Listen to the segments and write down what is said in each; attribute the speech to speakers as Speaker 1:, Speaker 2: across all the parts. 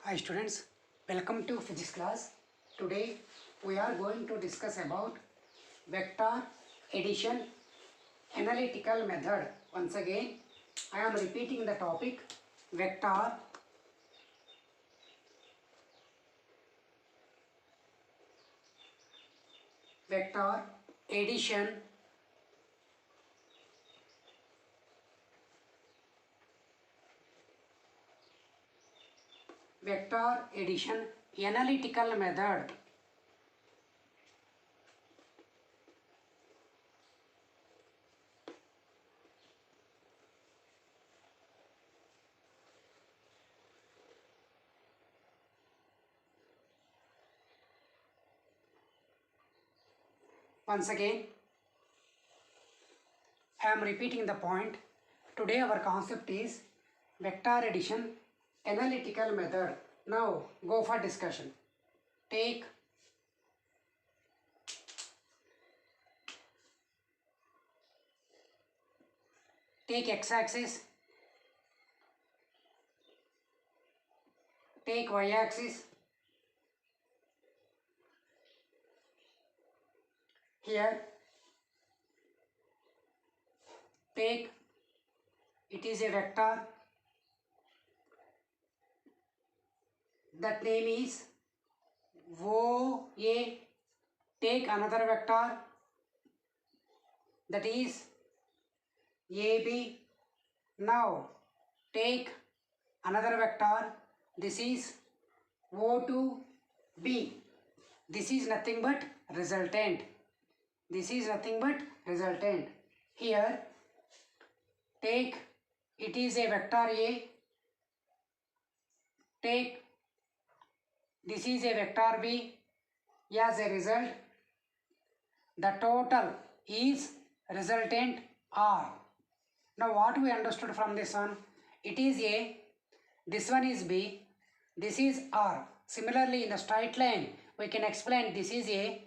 Speaker 1: Hi students, welcome to physics class. Today we are going to discuss about vector addition analytical method. Once again, I am repeating the topic vector addition analytical method. Once again, I am repeating the point. Today our concept is vector addition analytical method. Now go for discussion. Take x-axis, take y-axis. Here take, it is a vector, that name is OA. Take another vector, that is AB. Now take another vector, this is O2B. This is nothing but resultant. This is nothing but resultant. Here take, it is a vector A. Take, this is a vector B. As a result, the total is resultant R. Now what we understood from this one? It is A, this one is B, this is R. Similarly, in the straight line, we can explain this is A,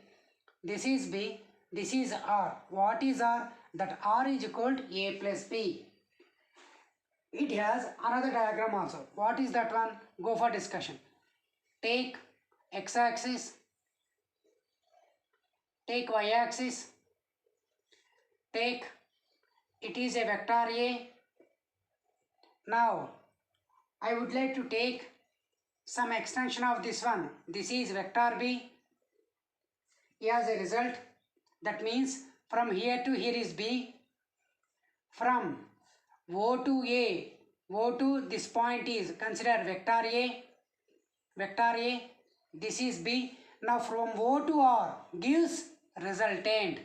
Speaker 1: this is B, this is R. What is R? That R is equal to A plus B. It has another diagram also. What is that one? Go for discussion. Take x-axis, take y-axis, take, it is a vector A. Now I would like to take some extension of this one. This is vector B. As a result, that means from here to here is B. From O to A, O to this point is considered vector A. Vector A, this is B. Now from O to R gives resultant.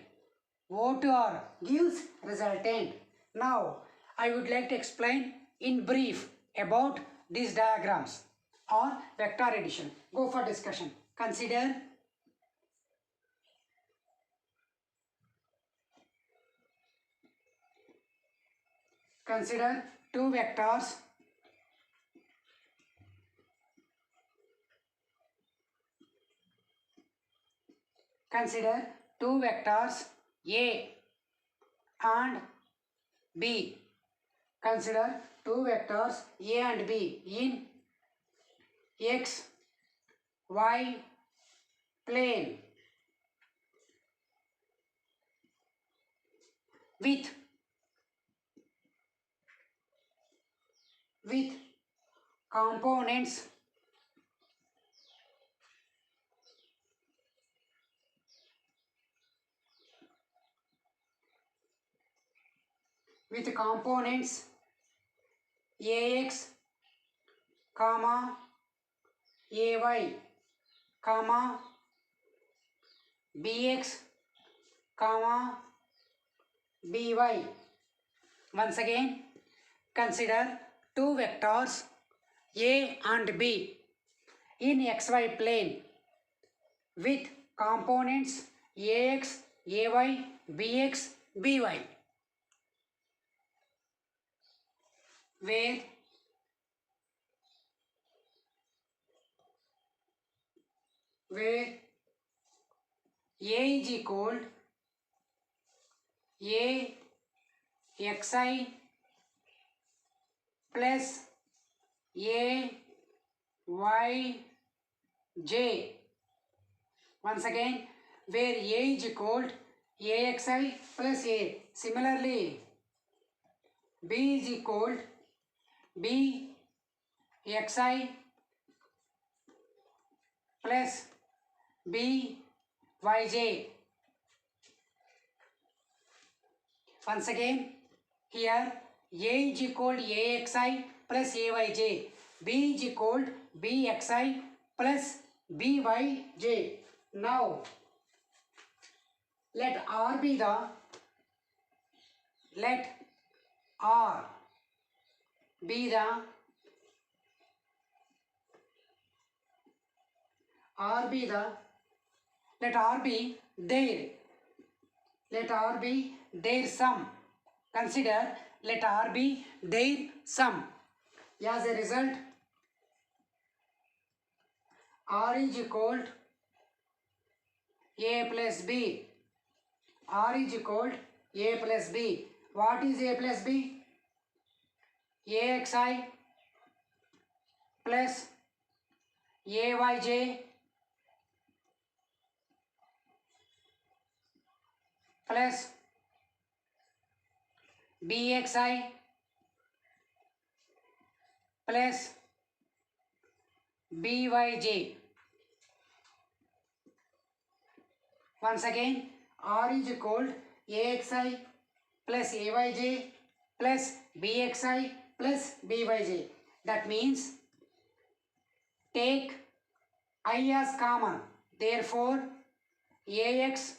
Speaker 1: O to R gives resultant. Now I would like to explain in brief about these diagrams or vector addition. Go for discussion. Consider two vectors. Consider two vectors A and B. Consider two vectors A and B in X, Y plane with components AX, comma AY, comma BX, comma BY. Once again, consider two vectors A and B in XY plane with components AX, AY, BX, BY, where A is equal A xi plus A j. Once again, where a is equal to axi plus a. Similarly, b is equal to bxi plus byj. Once again, here a is equal to axi plus ayj. B is equal to bxi plus byj. Now, let R be the, let R be the, R be the, let R be there. Let R be their sum. Consider, let R be their sum. As a result, R is equal to A plus B. R is equal to A plus B. What is A plus B? AXI plus AYJ plus BXI plus BYJ. Once again, R is equal to AXI plus AYJ plus BXI plus BYJ. That means take I as common. Therefore, AX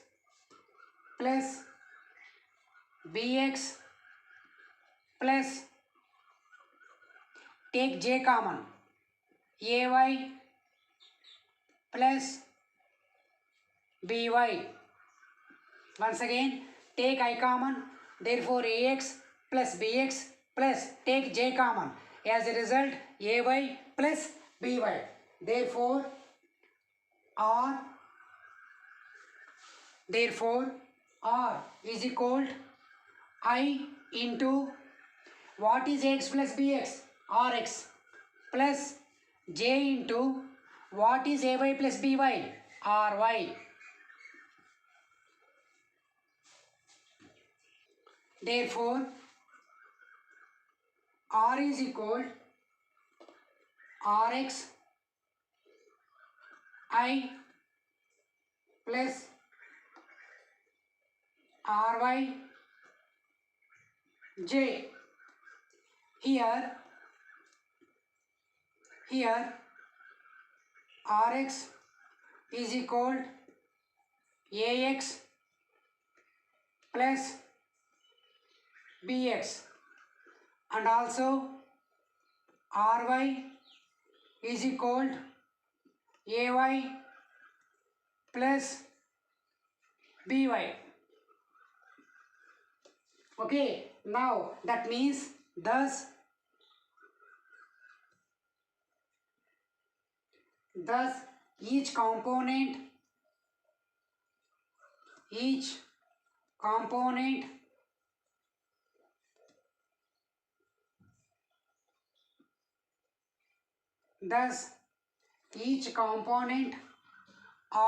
Speaker 1: plus BX plus, take J common, AY plus BY. Once again, take I common, therefore AX plus BX plus, take J common. As a result, AY plus BY. Therefore, R is equal to I into, what is X plus BX? RX plus J into, what is AY plus BY? RY. Therefore, R is equal to RX I plus RY J. Here Rx is equal to AX plus BX, and also RY is equal to AY plus BY. Okay, now that means thus each component thus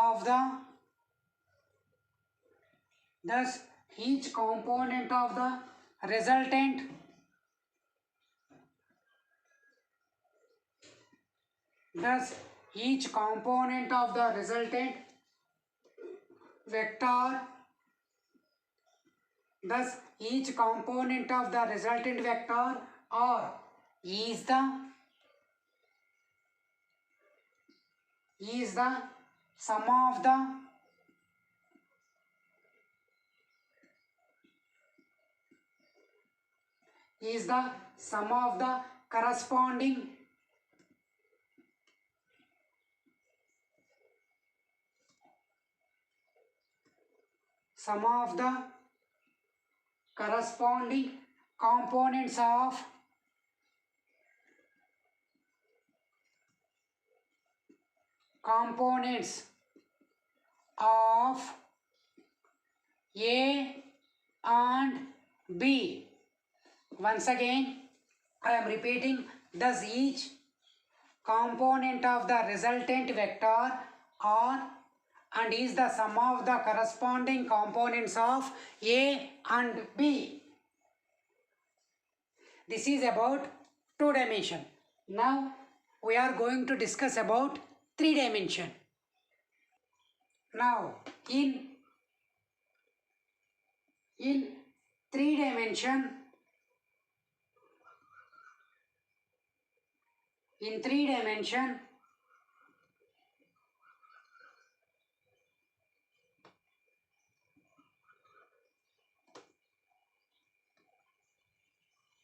Speaker 1: each component of the resultant vector R is the sum of the corresponding components of A and B. Once again, I am repeating, thus each component of the resultant vector R and is the sum of the corresponding components of A and B. This is about 2 dimension. Now we are going to discuss about 3 dimension. Now in 3 dimension,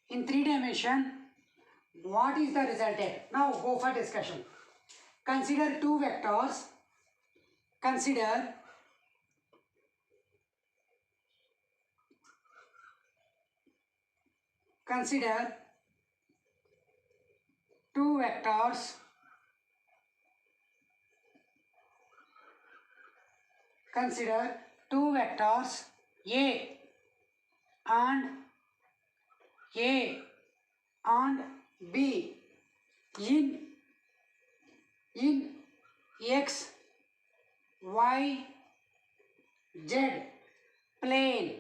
Speaker 1: in 3 dimension, what is the resultant? Now go for discussion. Consider two vectors. Consider two vectors. Consider two vectors A and B in X, Y, Z plane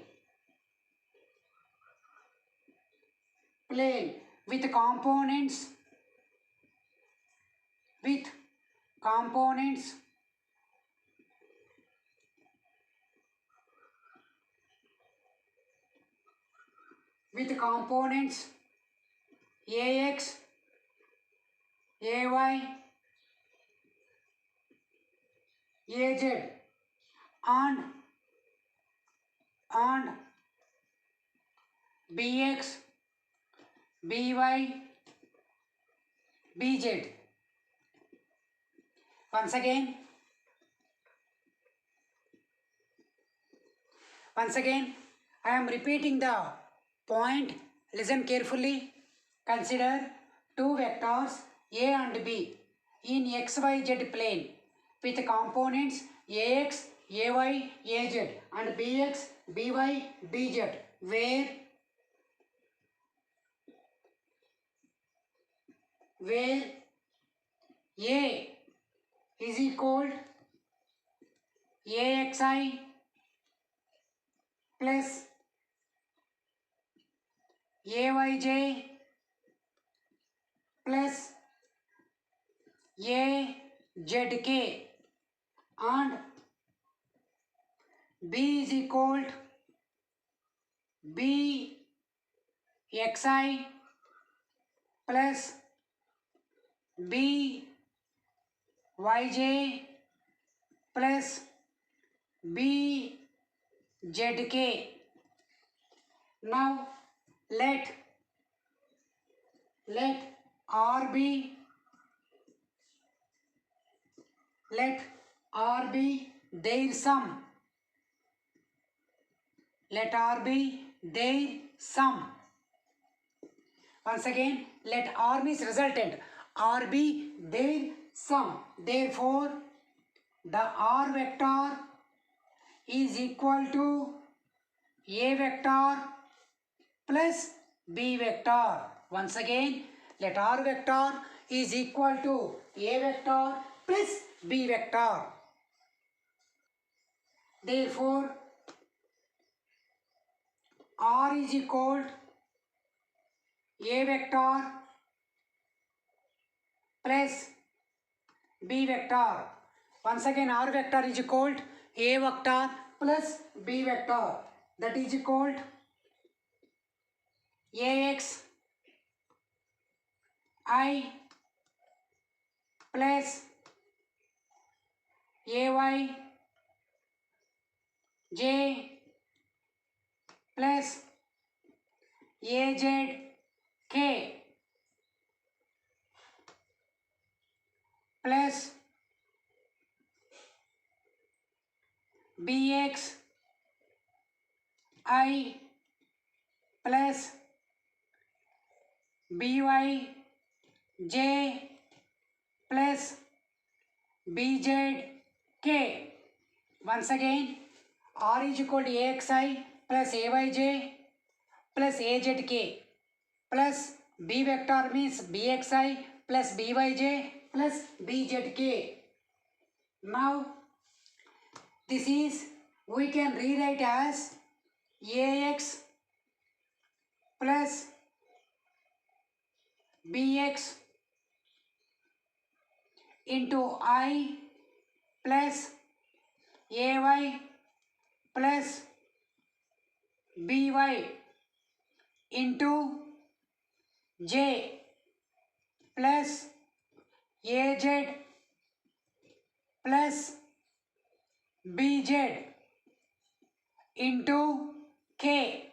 Speaker 1: with components AX, AY, AZ and BX, BY, BZ. Once again, I am repeating the point. Listen carefully. Consider two vectors A and B in XYZ plane with components AX, AY, AZ and BX, BY, BZ, where A is equal AXI plus AYJ plus AZK and B is equal BXI plus BYJ plus BZK. Now let RB their sum. Let RB their sum. Once again, let R means resultant. RB their sum. Therefore, the R vector is equal to A vector plus B vector. Once again, let R vector is equal to A vector plus B vector. Therefore, R is equal A vector plus B vector. Once again, R vector is equal A vector plus B vector. That is equal AX I plus AY J plus AZ K plus BX I plus BY J plus BZ K. Once again, R is equal to AXI plus AYJ plus AZK plus B vector means BXI plus byj plus bzk. Now this is, we can rewrite as ax plus bx into I plus ay plus by into j plus az plus bz into k.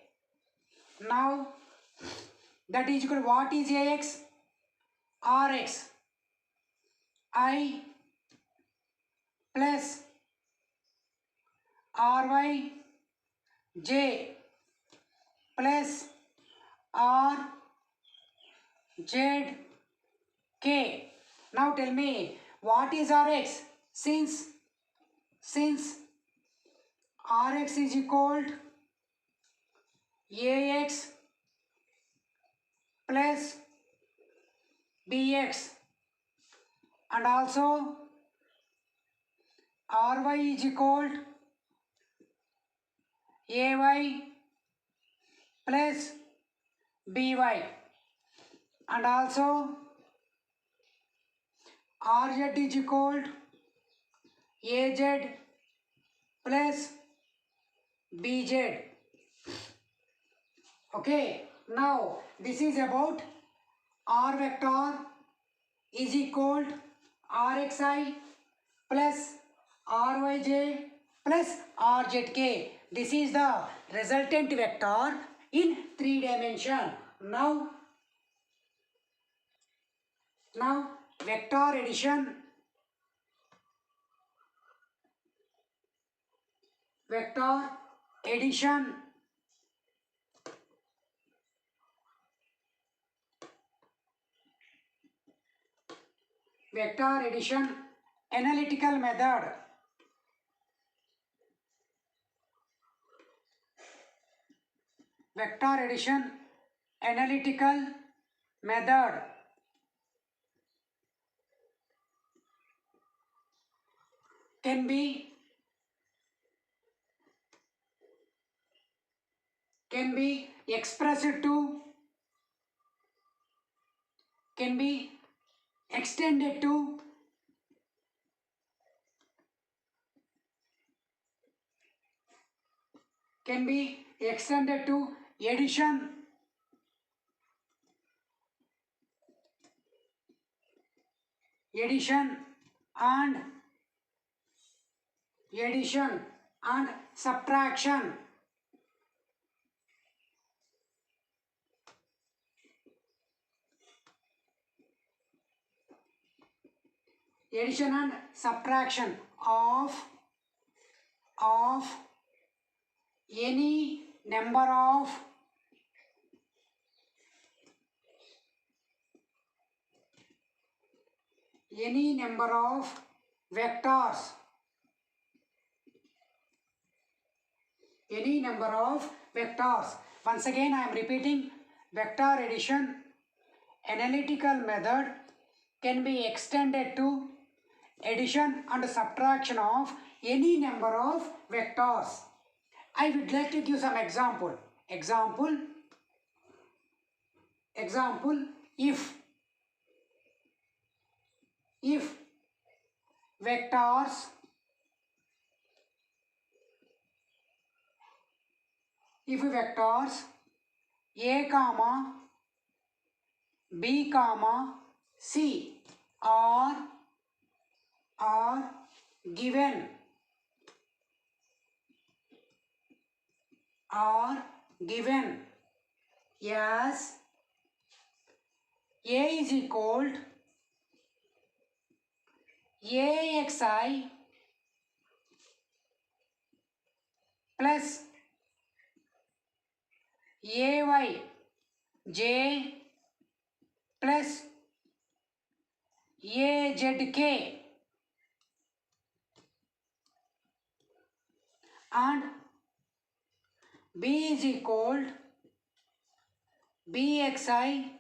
Speaker 1: Now that is equal to, what is ax? Rx I plus ry j plus r z k. Now tell me, what is Rx? Since Rx is equal to Ax plus Bx and also Ry is equal to Ay plus By and also Rz is equal to Az plus Bz. Okay, now this is about R vector is equal to Rxi plus Ryj plus Rzk. This is the resultant vector in 3 dimension. Now vector addition. Vector addition. Vector addition analytical method. Vector addition analytical method. Can be expressed to, can be extended to, can be extended to addition, and subtraction. Addition and subtraction of any number of vectors. Any number of vectors. Once again I am repeating, vector addition analytical method can be extended to addition and subtraction of any number of vectors. I would like to give some example. Example, if vectors a comma b comma c are given as a is equal to axi plus ayj plus azk and b is equal to bxi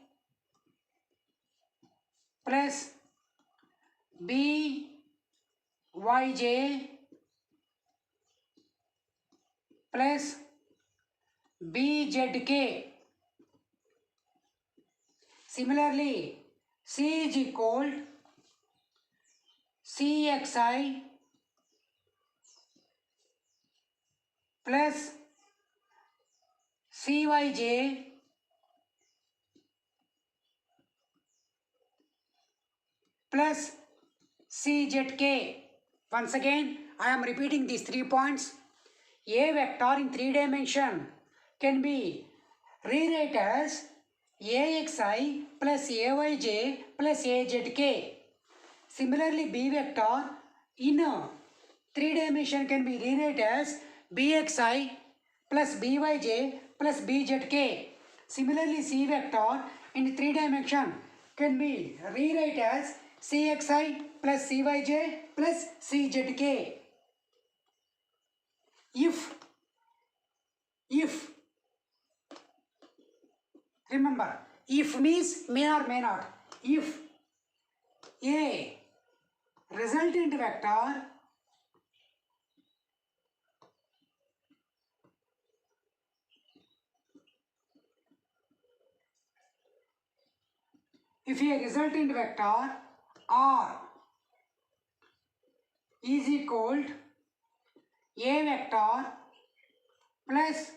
Speaker 1: plus Bij plus Bzk. Similarly, C is equal Cxi plus Cyj plus Czk. Once again, I am repeating these 3 points. A vector in 3 dimension can be rewrite as Axi plus Ayj plus Azk. Similarly, B vector in 3 dimension can be rewrite as Bxi plus Byj plus Bzk. Similarly, C vector in 3 dimension can be rewrite as Cxi plus Cyj plus Czk. If remember, if means may or may not. If a resultant vector R is equal to A vector plus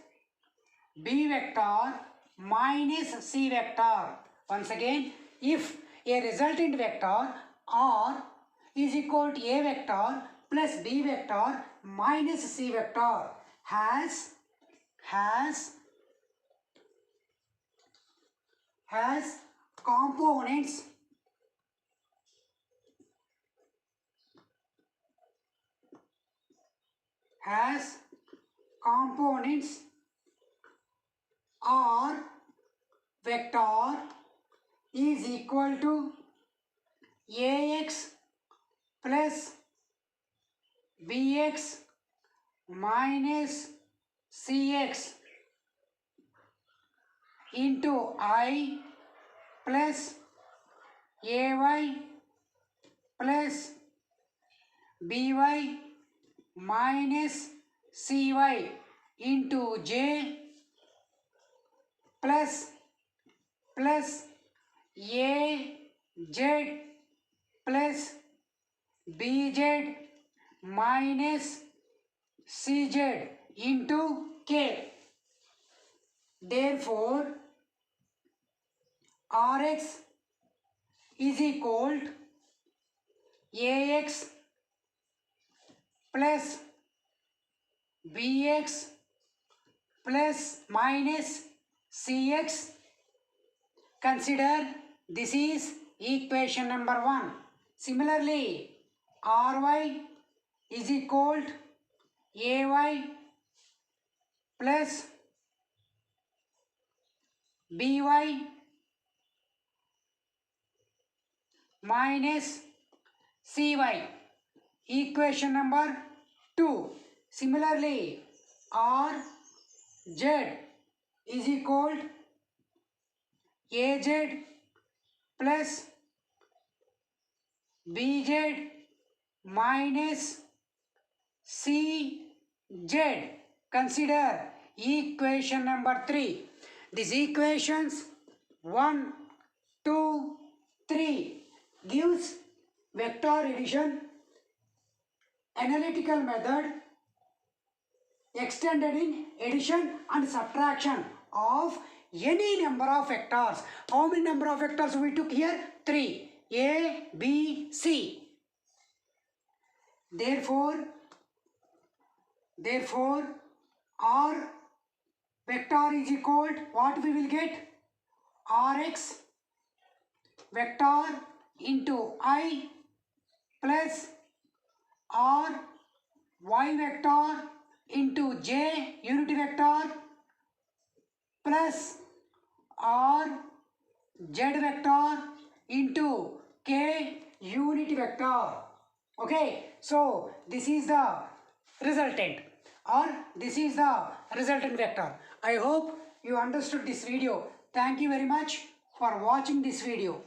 Speaker 1: B vector minus C vector. Once again, if a resultant vector R is equal to A vector plus B vector minus C vector has components R vector is equal to Ax plus Bx minus Cx into I plus Ay plus By minus Cy into J plus Az plus Bz minus Cz into K. Therefore, Rx is equal to Ax plus Bx plus minus Cx. Consider this is equation number 1. Similarly, Ry is equal to Ay plus By minus Cy. Equation number 2. Similarly, Rz is equal to Az plus Bz minus Cz. Consider equation number 3. These equations 1, 2, 3 gives vector addition analytical method extended in addition and subtraction of any number of vectors. How many number of vectors we took here? 3. A, B, C. Therefore, R vector is equal to what we will get? Rx vector into I plus R y vector into J unit vector plus R Z vector into K unit vector. Okay, so this is the resultant or this is the resultant vector. I hope you understood this video. Thank you very much for watching this video.